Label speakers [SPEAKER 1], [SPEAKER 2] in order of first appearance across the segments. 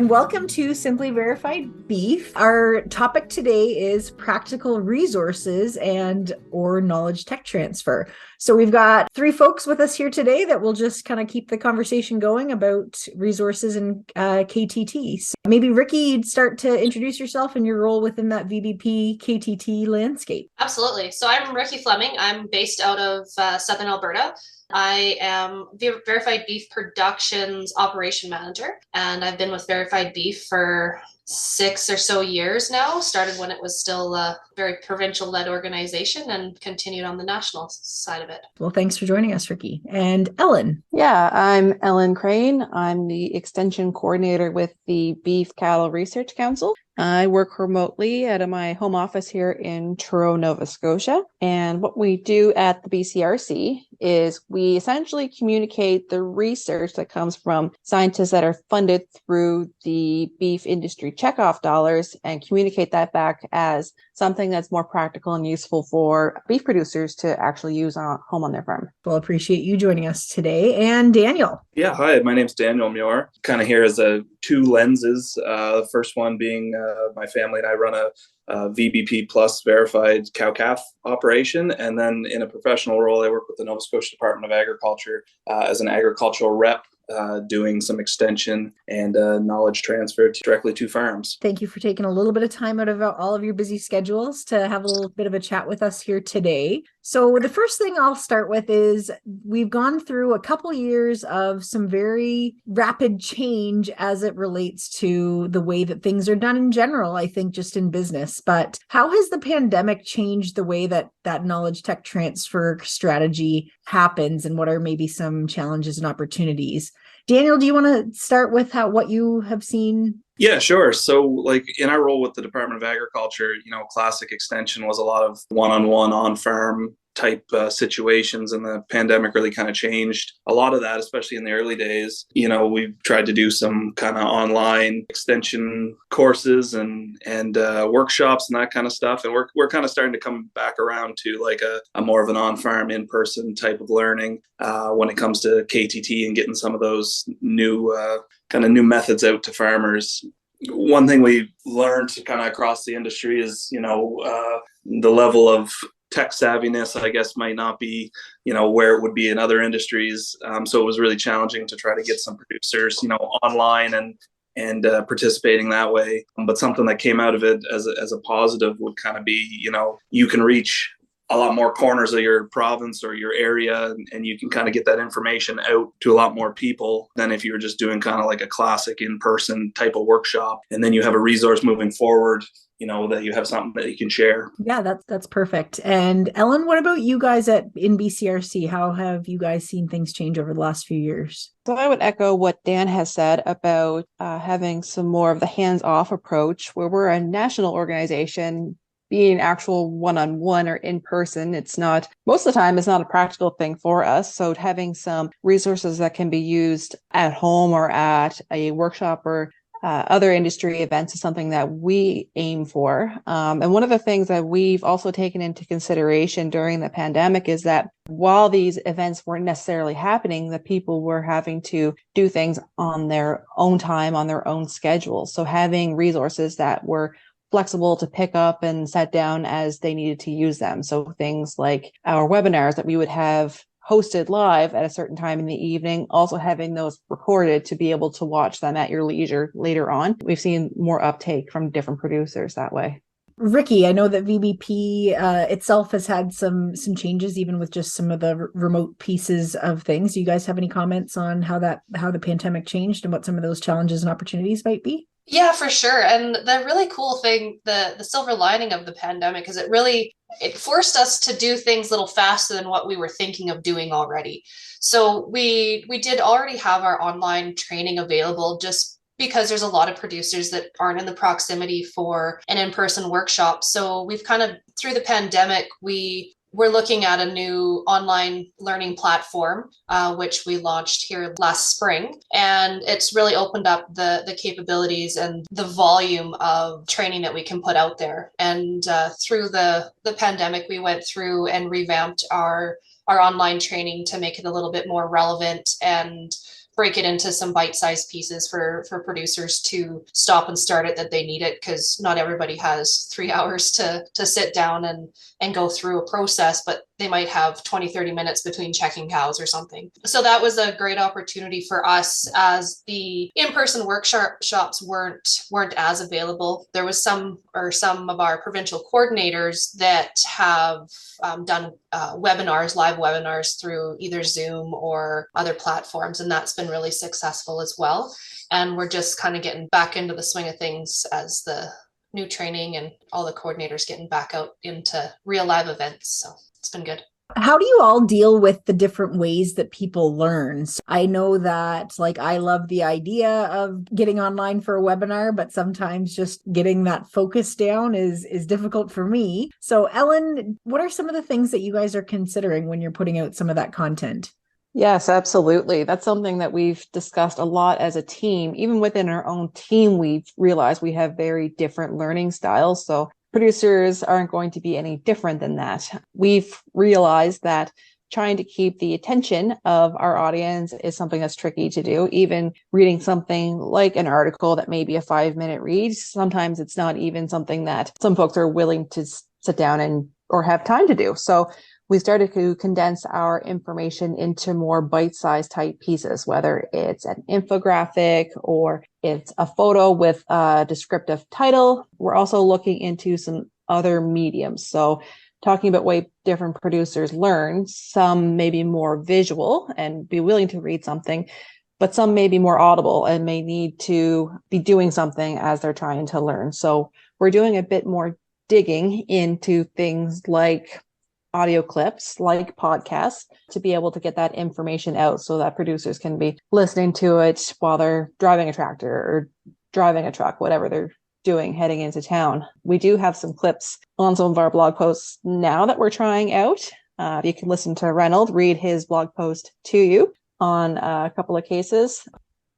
[SPEAKER 1] and welcome to Simply Verified Beef. Our topic today is practical resources and or knowledge tech transfer. So we've got three folks with us here today that will just kind of keep the conversation going about resources and KTT. So maybe Ricki, you'd start to introduce yourself and your role within that VBP KTT landscape.
[SPEAKER 2] Absolutely. So I'm Ricki Fleming. I'm based out of Southern Alberta. I am Verified Beef Productions Operation Manager, and I've been with Verified Beef for 6 or so years now. Started when it was still a very provincial-led organization and continued on the national side of it.
[SPEAKER 1] Well, thanks for joining us, Ricki. And Ellen.
[SPEAKER 3] Yeah, I'm Ellen Crane. I'm the Extension Coordinator with the Beef Cattle Research Council. I work remotely out of my home office here in Truro, Nova Scotia. And what we do at the BCRC is we essentially communicate the research that comes from scientists that are funded through the beef industry checkoff dollars and communicate that back as something that's more practical and useful for beef producers to actually use home on their farm.
[SPEAKER 1] Well, appreciate you joining us today. And Daniel.
[SPEAKER 4] Yeah, hi, my name's Daniel Muir. Kind of here as two lenses. The first one being my family and I run a VBP plus verified cow-calf operation. And then in a professional role, I work with the Nova Scotia Department of Agriculture as an agricultural rep, doing some extension and knowledge transfer directly to farms.
[SPEAKER 1] Thank you for taking a little bit of time out of all of your busy schedules to have a little bit of a chat with us here today. So the first thing I'll start with is we've gone through a couple years of some very rapid change as it relates to the way that things are done in general, I think just in business. But how has the pandemic changed the way that knowledge tech transfer strategy happens, and what are maybe some challenges and opportunities? Daniel, do you want to start with what you have seen?
[SPEAKER 4] Yeah, sure. So like in our role with the Department of Agriculture, classic extension was a lot of one-on-one on-farm type situations, and the pandemic really kind of changed a lot of that, especially in the early days. We tried to do some kind of online extension courses and workshops and that kind of stuff. And we're kind of starting to come back around to like a more of an on-farm, in-person type of learning when it comes to KTT and getting some of those new methods out to farmers. One thing we learned kind of across the industry is, the level of tech savviness, I guess, might not be, where it would be in other industries. So it was really challenging to try to get some producers, online and participating that way. But something that came out of it as a positive would kind of be, you can reach a lot more corners of your province or your area, and you can kind of get that information out to a lot more people than if you were just doing kind of like a classic in-person type of workshop. And then you have a resource moving forward, that you have something that you can share.
[SPEAKER 1] Yeah, that's perfect. And Ellen, what about you guys in BCRC? How have you guys seen things change over the last few years?
[SPEAKER 3] So I would echo what Dan has said about having some more of the hands-off approach, where we're a national organization. Being actual one-on-one or in person, most of the time, it's not a practical thing for us. So having some resources that can be used at home or at a workshop or other industry events is something that we aim for. And one of the things that we've also taken into consideration during the pandemic is that while these events weren't necessarily happening, the people were having to do things on their own time, on their own schedule. So having resources that were flexible to pick up and set down as they needed to use them. So things like our webinars that we would have hosted live at a certain time in the evening, also having those recorded to be able to watch them at your leisure later on. We've seen more uptake from different producers that way.
[SPEAKER 1] Ricki, I know that VBP itself has had some changes, even with just some of the remote pieces of things. Do you guys have any comments on how the pandemic changed and what some of those challenges and opportunities might be?
[SPEAKER 2] Yeah, for sure. And the really cool thing, the silver lining of the pandemic is it forced us to do things a little faster than what we were thinking of doing already. So we did already have our online training available, just because there's a lot of producers that aren't in the proximity for an in-person workshop. So we've kind of, through the pandemic, we're looking at a new online learning platform, which we launched here last spring. And it's really opened up the capabilities and the volume of training that we can put out there. And through the pandemic, we went through and revamped our online training to make it a little bit more relevant and break it into some bite-sized pieces for producers to stop and start it that they need it, because not everybody has 3 hours to sit down and go through a process, but they might have 20-30 minutes between checking cows or something. So that was a great opportunity for us, as the in-person workshops weren't as available. There was some of our provincial coordinators that have done live webinars through either Zoom or other platforms, and that's been really successful as well. And we're just kind of getting back into the swing of things as the new training and all the coordinators getting back out into real live events. So it's been good.
[SPEAKER 1] How do you all deal with the different ways that people learn? So I know that, like, I love the idea of getting online for a webinar, but sometimes just getting that focus down is difficult for me. So Ellen, what are some of the things that you guys are considering when you're putting out some of that content?
[SPEAKER 3] Yes, absolutely. That's something that we've discussed a lot as a team. Even within our own team, we've realized we have very different learning styles. So producers aren't going to be any different than that. We've realized that trying to keep the attention of our audience is something that's tricky to do. Even reading something like an article that may be a 5-minute read, sometimes it's not even something that some folks are willing to sit down and or have time to do. So we started to condense our information into more bite-sized type pieces, whether it's an infographic or it's a photo with a descriptive title. We're also looking into some other mediums. So talking about way different producers learn, some may be more visual and be willing to read something, but some may be more audible and may need to be doing something as they're trying to learn. So we're doing a bit more digging into things like audio clips, like podcasts, to be able to get that information out so that producers can be listening to it while they're driving a tractor or driving a truck, whatever they're doing heading into town. We do have some clips on some of our blog posts now that we're trying out. You can listen to Reynold read his blog post to you on a couple of cases.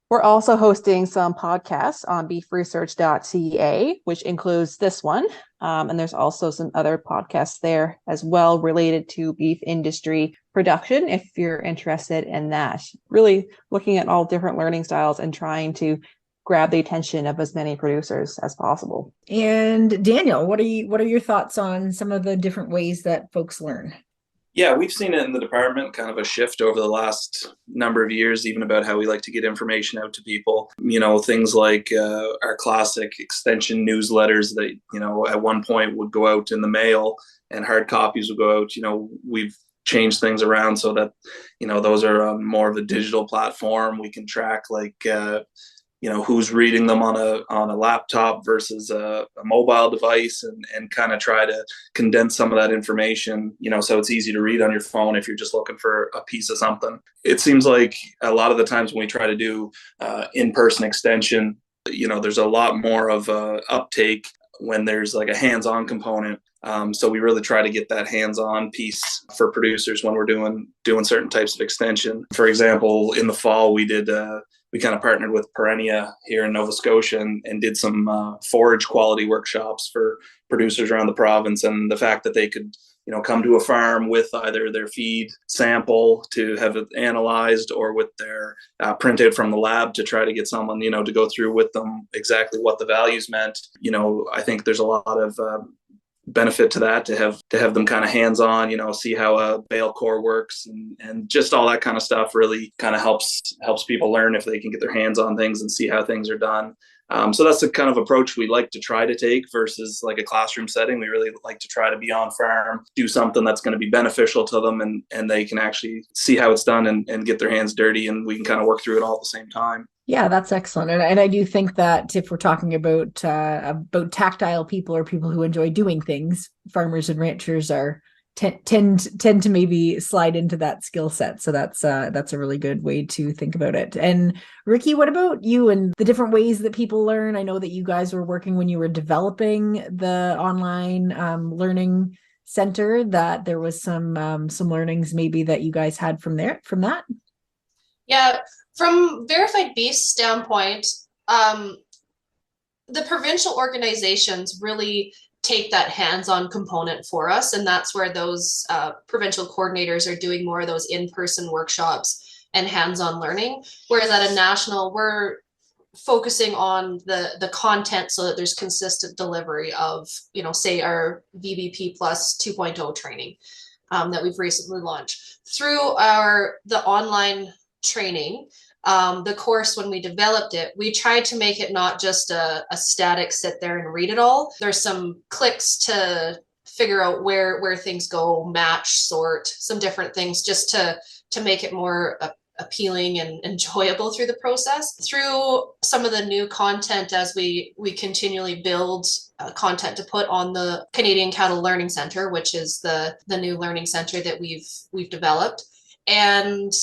[SPEAKER 3] We're also hosting some podcasts on beefresearch.ca, which includes this one. And there's also some other podcasts there as well related to beef industry production, if you're interested in that. Really looking at all different learning styles and trying to grab the attention of as many producers as possible.
[SPEAKER 1] And Daniel, what are your thoughts on some of the different ways that folks learn?
[SPEAKER 4] Yeah, we've seen it in the department, kind of a shift over the last number of years, even about how we like to get information out to people. You know, things like our classic extension newsletters that, you know, at one point would go out in the mail and hard copies would go out. You know, we've changed things around so that, you know, those are on more of a digital platform. We can track like, you know, who's reading them on a laptop versus a mobile device, and kind of try to condense some of that information, you know, so it's easy to read on your phone if you're just looking for a piece of something. It seems like a lot of the times when we try to do in-person extension, you know, there's a lot more of a uptake when there's like a hands-on component. So we really try to get that hands-on piece for producers when we're doing certain types of extension. For example, in the fall, we kind of partnered with Perennia here in Nova Scotia and did some forage quality workshops for producers around the province. And the fact that they could, you know, come to a farm with either their feed sample to have it analyzed or with their printed from the lab to try to get someone, you know, to go through with them exactly what the values meant. You know, I think there's a lot of benefit to that, to have them kind of hands-on, you know, see how a bale core works and just all that kind of stuff really kind of helps people learn if they can get their hands on things and see how things are done. So that's the kind of approach we like to try to take versus like a classroom setting. We really like to try to be on farm, do something that's going to be beneficial to them and they can actually see how it's done and get their hands dirty, and we can kind of work through it all at the same time. Yeah,
[SPEAKER 1] that's excellent. And I do think that if we're talking about tactile people or people who enjoy doing things, farmers and ranchers are tend to maybe slide into that skill set. So that's a really good way to think about it. And Ricki, what about you and the different ways that people learn? I know that you guys were working when you were developing the online learning center, that there was some learnings maybe that you guys had from that.
[SPEAKER 2] Yeah. From Verified Beef's standpoint, the provincial organizations really take that hands-on component for us, and that's where those provincial coordinators are doing more of those in-person workshops and hands-on learning. Whereas at a national, we're focusing on the content so that there's consistent delivery of, say our VBP Plus 2.0 training that we've recently launched. Through the online training, the course, when we developed it, we tried to make it not just a static sit there and read it all. There's some clicks to figure out where things go, match, sort, some different things, just to make it more appealing and enjoyable through the process. Through some of the new content, as we continually build content to put on the Canadian Cattle Learning Centre, which is the new learning center that we've developed, and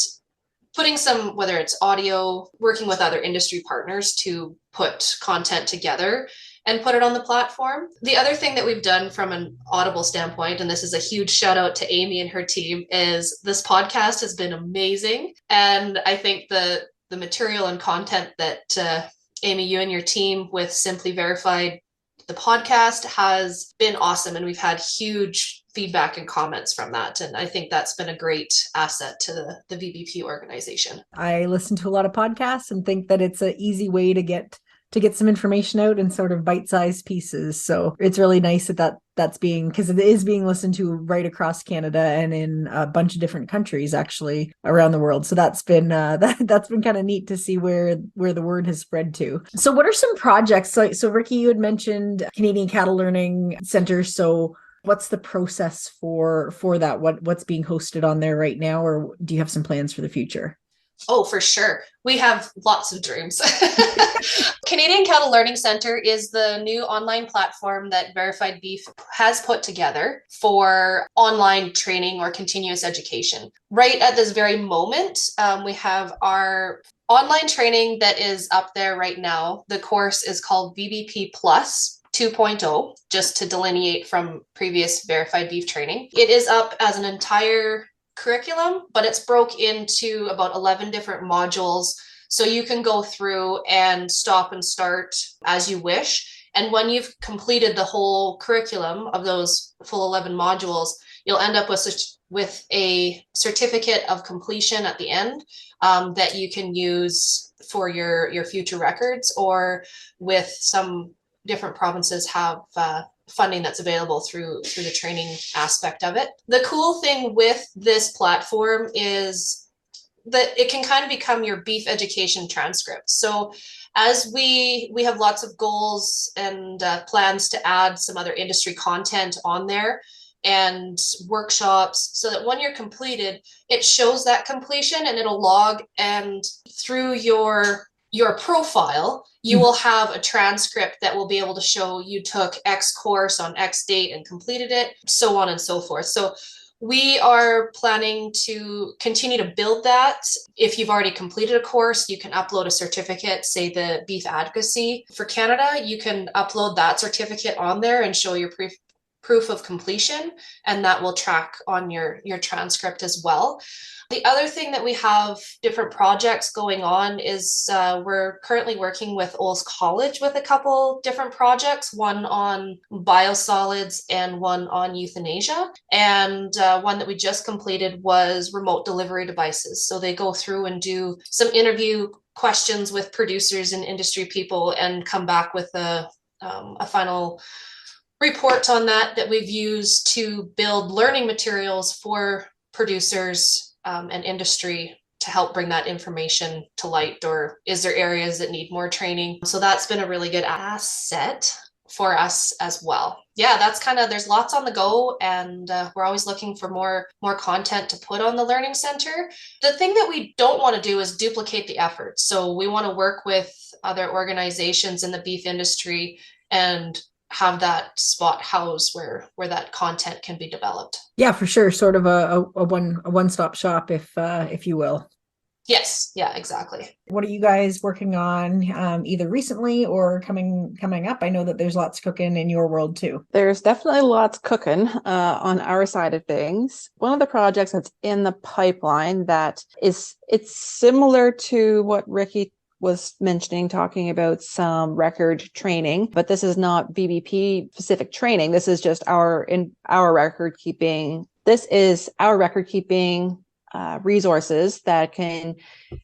[SPEAKER 2] putting some, whether it's audio, working with other industry partners to put content together and put it on the platform. The other thing that we've done from an Audible standpoint, and this is a huge shout out to Amy and her team, is this podcast has been amazing. And I think the material and content that Amy, you and your team with Simply Verified, the podcast, has been awesome. And we've had huge feedback and comments from that. And I think that's been a great asset to the VBP organization.
[SPEAKER 1] I listen to a lot of podcasts and think that it's an easy way to get some information out in sort of bite-sized pieces. So it's really nice that's being, because it is being listened to right across Canada and in a bunch of different countries actually around the world. So that's been that's been kind of neat to see where the word has spread to. So what are some projects? So Ricki, you had mentioned Canadian Cattle Learning Centre. So what's the process for that? What's being hosted on there right now, or do you have some plans for the future?
[SPEAKER 2] Oh, for sure. We have lots of dreams. Canadian Cattle Learning Centre is the new online platform that Verified Beef has put together for online training or continuous education. Right at this very moment, we have our online training that is up there right now. The course is called VBP Plus 2.0, just to delineate from previous Verified Beef training. It is up as an entire curriculum, but it's broke into about 11 different modules. So you can go through and stop and start as you wish. And when you've completed the whole curriculum of those full 11 modules, you'll end up with a certificate of completion at the end that you can use for your future records, or with some different provinces have funding that's available through the training aspect of it. The cool thing with this platform is that it can kind of become your beef education transcript. So as we have lots of goals and plans to add some other industry content on there and workshops, so that when you're completed, it shows that completion and it'll log, and through your profile, you will have a transcript that will be able to show you took X course on X date and completed it, so on and so forth. So we are planning to continue to build that. If you've already completed a course, you can upload a certificate, say the Beef Advocacy for Canada. You can upload that certificate on there and show your proof of completion, and that will track on your transcript as well. The other thing that we have different projects going on is we're currently working with Olds College with a couple different projects, one on biosolids and one on euthanasia. And one that we just completed was remote delivery devices. So they go through and do some interview questions with producers and industry people and come back with a final report on that we've used to build learning materials for producers and industry to help bring that information to light, or is there areas that need more training? So that's been a really good asset for us as well. Yeah, that's kind of, there's lots on the go, and we're always looking for more content to put on the Learning Center. The thing that we don't want to do is duplicate the effort. So we want to work with other organizations in the beef industry and have that spot housed where that content can be developed.
[SPEAKER 1] Yeah, for sure. Sort of a one-stop shop, if you will.
[SPEAKER 2] Yes. Yeah, exactly.
[SPEAKER 1] What are you guys working on either recently or coming up? I know that there's lots cooking in your world too.
[SPEAKER 3] There's definitely lots cooking on our side of things. One of the projects that's in the pipeline it's similar to what Ricki was mentioning, talking about some record training, but this is not VBP specific training. This is just our record keeping. This is our record keeping resources that can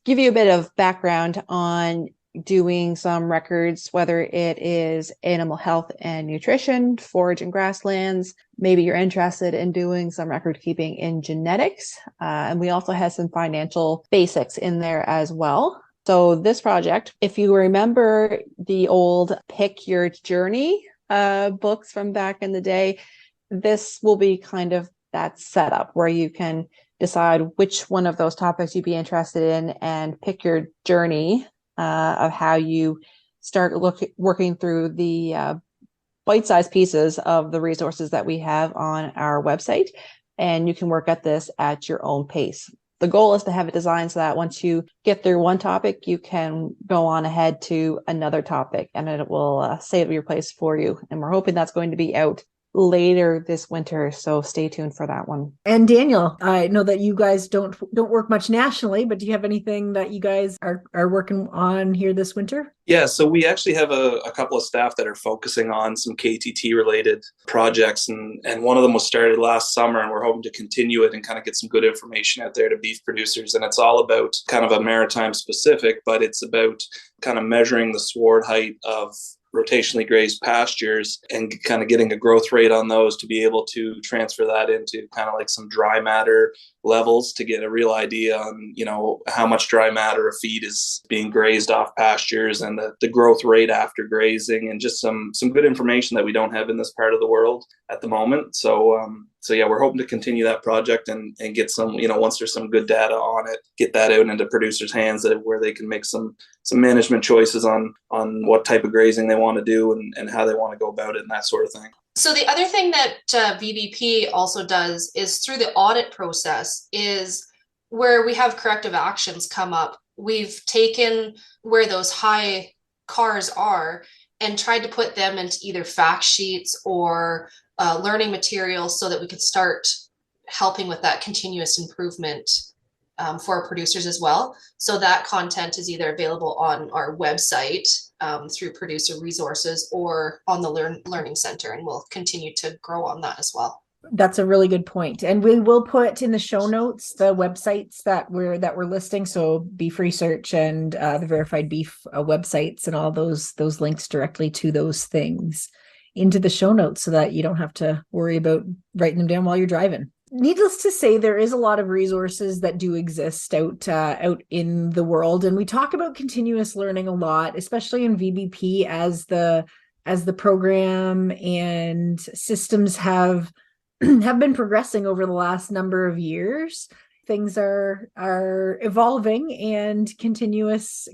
[SPEAKER 3] give you a bit of background on doing some records, whether it is animal health and nutrition, forage and grasslands. Maybe you're interested in doing some record keeping in genetics. And we also have some financial basics in there as well. So this project, if you remember the old Pick Your Journey books from back in the day, this will be kind of that setup where you can decide which one of those topics you'd be interested in and pick your journey of how you start working through the bite-sized pieces of the resources that we have on our website. And you can work at this at your own pace. The goal is to have it designed so that once you get through one topic, you can go on ahead to another topic and it will save your place for you. And we're hoping that's going to be out later this winter, so stay tuned for that one.
[SPEAKER 1] And Daniel, I know that you guys don't work much nationally, but do you have anything that you guys are working on here this winter?
[SPEAKER 4] Yeah, so we actually have a couple of staff that are focusing on some KTT related projects, and one of them was started last summer, and we're hoping to continue it and kind of get some good information out there to beef producers. And it's all about kind of a maritime specific, but it's about kind of measuring the sward height of rotationally grazed pastures and kind of getting a growth rate on those to be able to transfer that into kind of like some dry matter levels to get a real idea on, you know, how much dry matter a feed is being grazed off pastures and the growth rate after grazing, and just some good information that we don't have in this part of the world at the moment. So yeah, we're hoping to continue that project and get some, you know, once there's some good data on it, get that out into producers' hands where they can make some management choices on what type of grazing they want to do and how they want to go about it and that sort of thing.
[SPEAKER 2] So the other thing that VBP also does is through the audit process is where we have corrective actions come up. We've taken where those high CARs are and tried to put them into either fact sheets or learning materials so that we could start helping with that continuous improvement for our producers as well. So that content is either available on our website through producer resources or on the Learning Center, and we'll continue to grow on that as well.
[SPEAKER 1] That's a really good point. And we will put in the show notes the websites that we're listing. So Beef Research and the Verified Beef websites and all those links directly to those things into the show notes so that you don't have to worry about writing them down while you're driving. Needless to say, there is a lot of resources that do exist out in the world. And we talk about continuous learning a lot, especially in VBP as the program and systems have been progressing over the last number of years. Things are evolving, and continuous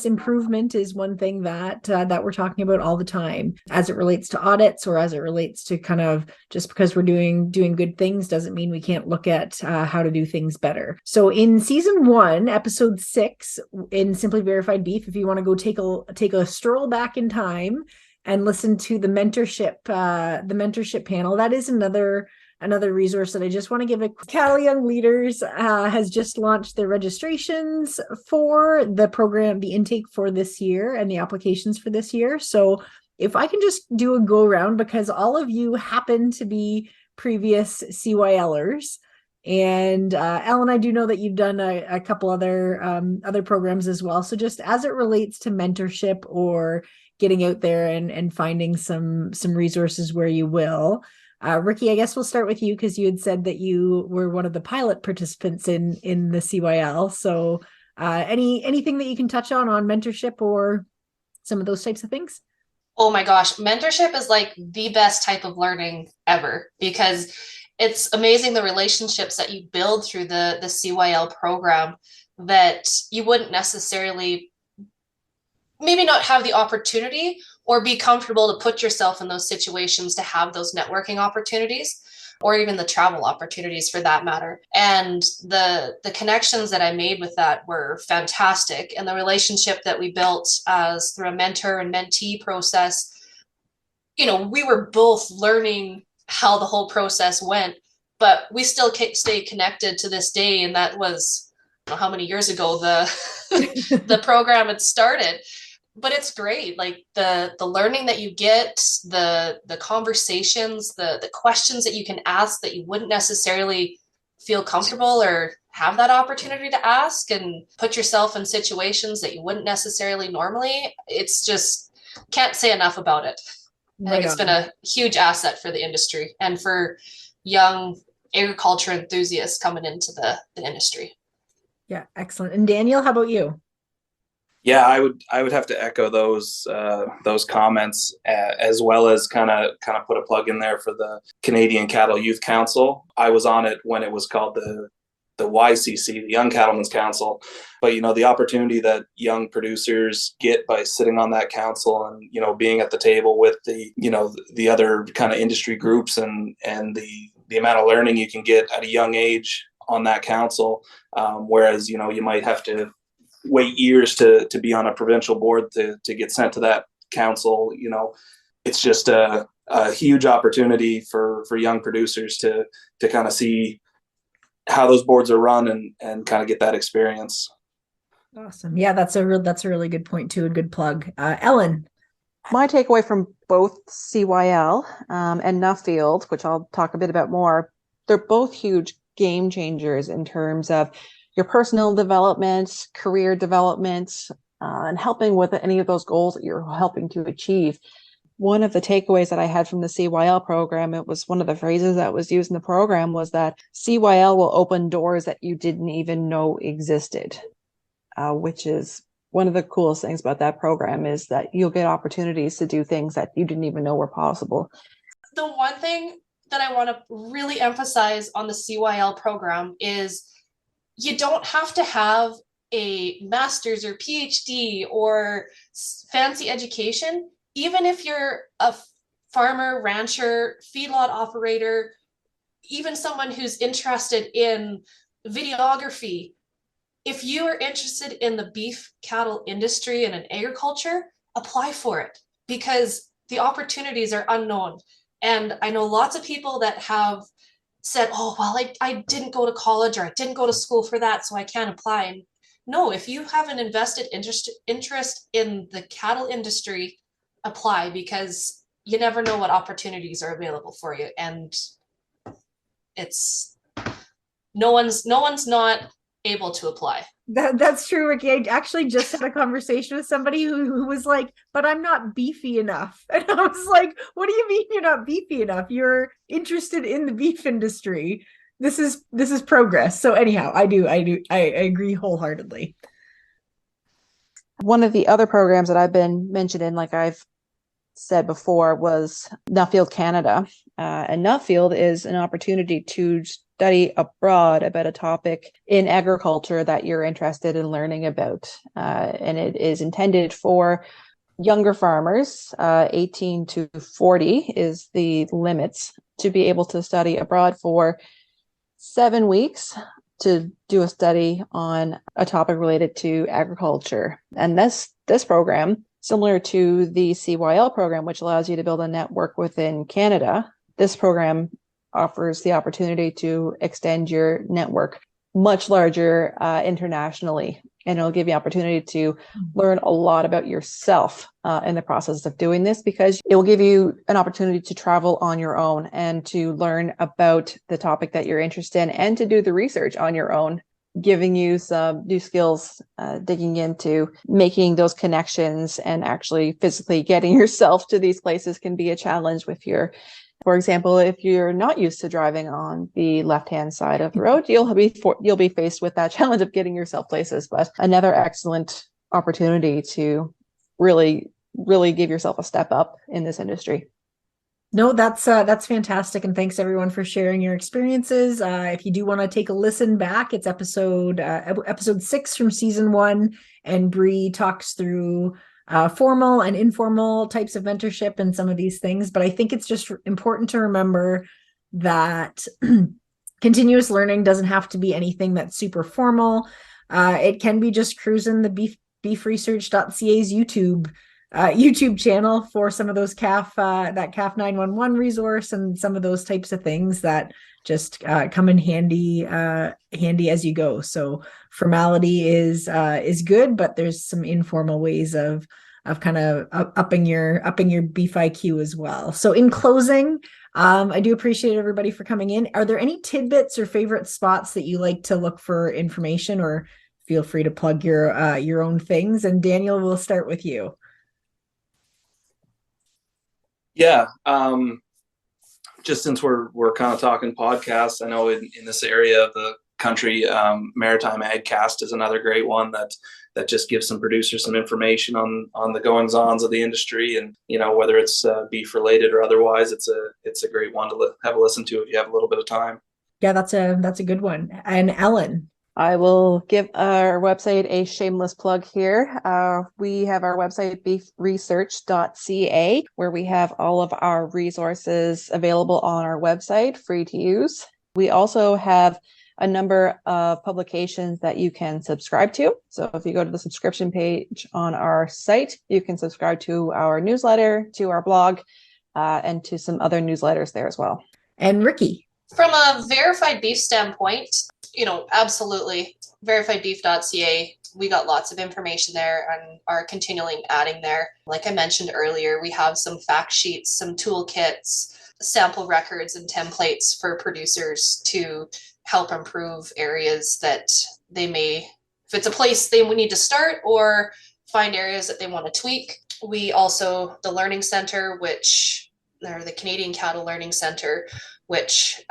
[SPEAKER 1] improvement is one thing that we're talking about all the time as it relates to audits, or as it relates to kind of just because we're doing good things doesn't mean we can't look at how to do things better. So in season 1, episode 6 in Simply Verified Beef, if you want to go take a stroll back in time and listen to the mentorship panel, that is another resource that I just want to give a Cal Young Leaders has just launched their registrations for the program, the intake for this year and the applications for this year. So if I can just do a go around, because all of you happen to be previous CYLers, and Ellen, I do know that you've done a couple other programs as well. So just as it relates to mentorship or getting out there and finding some resources where you will. Ricki, I guess we'll start with you because you had said that you were one of the pilot participants in the CYL. So anything that you can touch on mentorship or some of those types of things?
[SPEAKER 2] Oh my gosh, mentorship is like the best type of learning ever, because it's amazing the relationships that you build through the CYL program that you wouldn't necessarily maybe not have the opportunity or be comfortable to put yourself in those situations to have those networking opportunities, or even the travel opportunities for that matter. And the connections that I made with that were fantastic. And the relationship that we built as through a mentor and mentee process, you know, we were both learning how the whole process went, but we still stay connected to this day. And that was, I don't know how many years ago the program had started. But it's great, like the learning that you get, the conversations, the questions that you can ask that you wouldn't necessarily feel comfortable or have that opportunity to ask and put yourself in situations that you wouldn't necessarily normally. It's just, can't say enough about it. I think it's been a huge asset for the industry and for young agriculture enthusiasts coming into the industry.
[SPEAKER 1] Yeah, excellent. And Daniel, how about you?
[SPEAKER 4] Yeah, I would have to echo those comments, as well as kind of put a plug in there for the Canadian Cattle Youth Council. I was on it when it was called the YCC, the Young Cattlemen's Council. But the opportunity that young producers get by sitting on that council and being at the table with the other kind of industry groups and the amount of learning you can get at a young age on that council, whereas you might have to wait years to be on a provincial board to get sent to that council. It's just a huge opportunity for young producers to kind of see how those boards are run and kind of get that experience.
[SPEAKER 1] Awesome. Yeah, that's a really good point too. A good plug. Ellen.
[SPEAKER 3] My takeaway from both CYL and Nuffield, which I'll talk a bit about more, they're both huge game changers in terms of your personal development, career development, and helping with any of those goals that you're helping to achieve. One of the takeaways that I had from the CYL program, it was one of the phrases that was used in the program, was that CYL will open doors that you didn't even know existed, which is one of the coolest things about that program, is that you'll get opportunities to do things that you didn't even know were possible.
[SPEAKER 2] The one thing that I want to really emphasize on the CYL program is you don't have to have a master's or PhD or fancy education. Even if you're a farmer, rancher, feedlot operator, even someone who's interested in videography, if you are interested in the beef cattle industry and in agriculture, apply for it, because the opportunities are unknown. And I know lots of people that have said, oh, well, I didn't go to college, or I didn't go to school for that, so I can't apply. And no, if you have an invested interest in the cattle industry, apply, because you never know what opportunities are available for you. And it's no one's not able to apply.
[SPEAKER 1] That's true, Ricki. I actually just had a conversation with somebody who was like, but I'm not beefy enough. And I was like, what do you mean you're not beefy enough? You're interested in the beef industry. This is progress. So anyhow, I agree wholeheartedly.
[SPEAKER 3] One of the other programs that I've been mentioned in, like I've said before, was Nuffield Canada. And Nuffield is an opportunity to study abroad about a topic in agriculture that you're interested in learning about. And it is intended for younger farmers. 18 to 40 is the limits to be able to study abroad for 7 weeks to do a study on a topic related to agriculture. And this program, similar to the CYL program, which allows you to build a network within Canada, this program offers the opportunity to extend your network much larger internationally. And it'll give you opportunity to learn a lot about yourself in the process of doing this, because it will give you an opportunity to travel on your own and to learn about the topic that you're interested in and to do the research on your own, giving you some new skills, digging into making those connections, and actually physically getting yourself to these places can be a challenge with your. For example, if you're not used to driving on the left-hand side of the road, you'll be faced with that challenge of getting yourself places. But another excellent opportunity to really, really give yourself a step up in this industry.
[SPEAKER 1] No, that's fantastic, and thanks everyone for sharing your experiences. If you do want to take a listen back, it's episode 6 from season 1, and Bree talks through formal and informal types of mentorship and some of these things. But I think it's just important to remember that continuous learning doesn't have to be anything that's super formal. It can be just cruising the beefresearch.ca's YouTube channel for some of those calf 911 resource and some of those types of things that just come in handy as you go. So formality is good, but there's some informal ways of kind of upping your beef IQ as well. So in closing, I do appreciate everybody for coming in. Are there any tidbits or favorite spots that you like to look for information, or feel free to plug your own things? And Daniel, we'll start with you.
[SPEAKER 4] Yeah. Just since we're kind of talking podcasts, I know in this area of the country, Maritime AgCast is another great one that just gives some producers some information on the goings-ons of the industry, and whether it's beef related or otherwise, it's a great one to have a listen to if you have a little bit of time.
[SPEAKER 1] Yeah, that's a good one. And Ellen.
[SPEAKER 3] I will give our website a shameless plug here. We have our website, beefresearch.ca, where we have all of our resources available on our website, free to use. We also have a number of publications that you can subscribe to. So if you go to the subscription page on our site, you can subscribe to our newsletter, to our blog, and to some other newsletters there as well.
[SPEAKER 1] And Ricki.
[SPEAKER 2] From a verified beef standpoint, absolutely, verifiedbeef.ca. We got lots of information there and are continually adding there. Like I mentioned earlier, we have some fact sheets, some toolkits, sample records, and templates for producers to help improve areas that they may, if it's a place they would need to start, or find areas that they want to tweak. We also, the Learning Center, or the Canadian Cattle Learning Center, which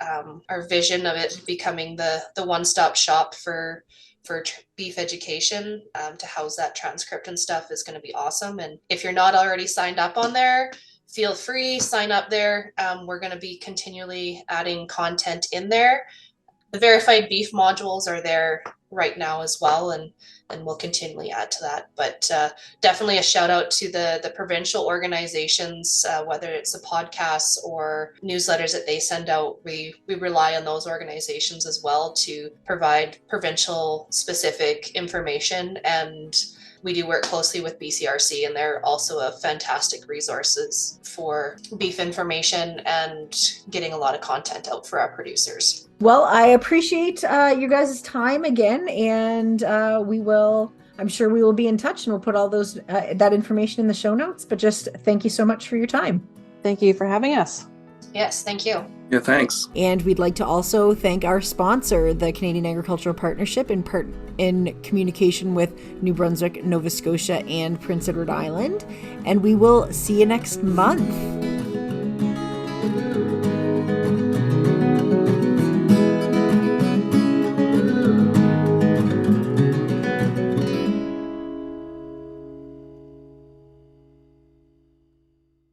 [SPEAKER 2] our vision of it becoming the one-stop shop for beef education, to house that transcript and stuff, is going to be awesome. And if you're not already signed up on there, feel free, sign up there. We're going to be continually adding content in there. The verified beef modules are there right now as well, and we'll continually add to that. But definitely a shout out to the provincial organizations, whether it's the podcasts or newsletters that they send out. We rely on those organizations as well to provide provincial specific information, and we do work closely with BCRC, and they're also a fantastic resources for beef information and getting a lot of content out for our producers.
[SPEAKER 1] Well, I appreciate you guys' time again, and I'm sure we will be in touch, and we'll put all that information in the show notes. But just thank you so much for your time.
[SPEAKER 3] Thank you for having us.
[SPEAKER 2] Yes, thank you.
[SPEAKER 4] Yeah, thanks.
[SPEAKER 1] And we'd like to also thank our sponsor, the Canadian Agricultural Partnership, in communication with New Brunswick, Nova Scotia, and Prince Edward Island. And we will see you next month.